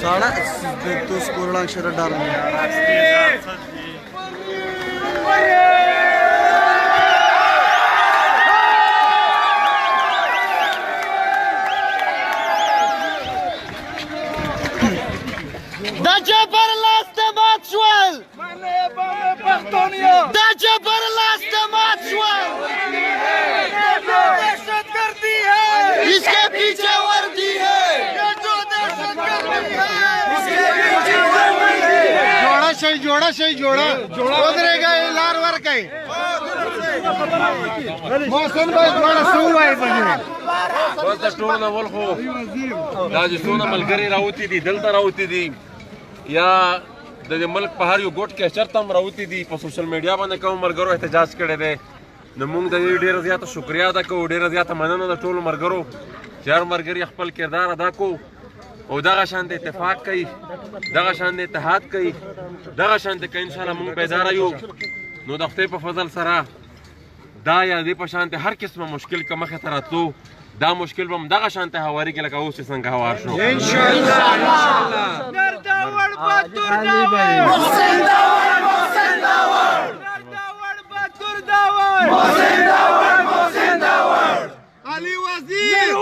साढ़ा तो स्कोर अक्षर डर इसके पीछे वर्दी है, जोड़ा सही जोड़ा उधरेगा लार वर कई मौसम बस जोड़ा सुवाई बने बस د ټول نول خو دا چې څونه ملګري راوتی دي دلته راوتی دي یا د ملک په هر یو ګوټ کې چرته هم راوتی دي په سوشل میډیا باندې کوم ملګرو احتجاج کړی دی نو موږ د دې ډېره زیاته شکریا ادا کوو ډېره زیاته مننه د ټولو ملګرو چې هر ملګري خپل کردار ادا کوو او دغه شان د اتفاق کوي دغه شان د اتحاد کوي دغه شان د ان شاء الله موږ بیزاره یو نو د خدای په فضل سره دا یا دې په شان هر قسمه مشکل که مخې ته راتلو دا مشکل به هم دغه شان ته هوارېږي لکه اوس چې څنګه هوار شو علي وزير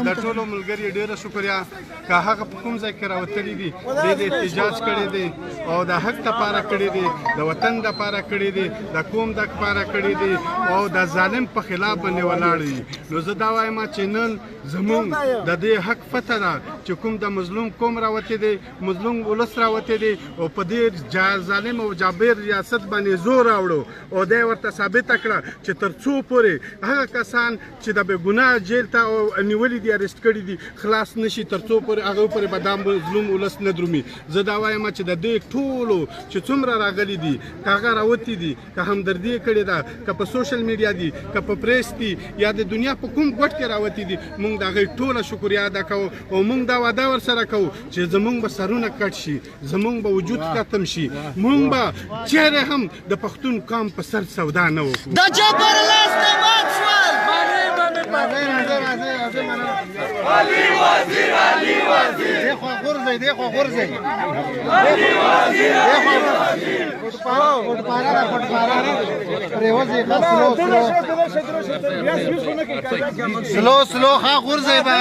د ټولو ملګري ډیره شکریا که هغه په کوم ځای کې راوتلي دي د احتجاج کړی دی او د حق لپاره کړی دی د وطن لپاره کړی دی د قوم لپاره کړی دی او د ظالم په خلاف باندې ولاړ دي نو زه دا وایم چې نن زمونږ د دې حق پته ده چې کوم د مظلوم قوم راوتی دی مظلوم ولس راوتی دی او په دې ظالم او جابر ریاست باندې زور راوړو او دی ورته ثابت کړه چې تر څو پورې هغه کسان چې د بې ګناه جیل ته نیولي دي اریسټ کړي دي خلاص نشي تر څو پورې هغه پورې به دا مظلوم ولس نه درومي زه دا وایم چې د دې ټولو چې څومره راغلي دي که هغه راوتي دي که همدردي یې کړې ده که په سوشل میډیا دي که په پریس دي یا د دنیا په کوم ګوټ کې راوتي دي موږ د هغې ټوله شکریا ادا کوو او موږ دا وعده ورسره کوو چې زموږ به سرونه کټ شي زموږ به وجود ختم شي موږ به چیرې هم د پښتون قام په سر سودا نه وکړو علي وزير देखो गुरजे علي وزير سلو ها غرزه با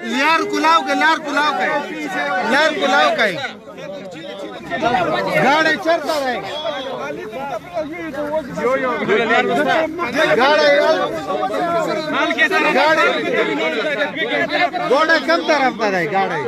لار کلاو کوي गाड़ी चढ़ता रहे गाड़ी कम तरफ रहे गाड़ी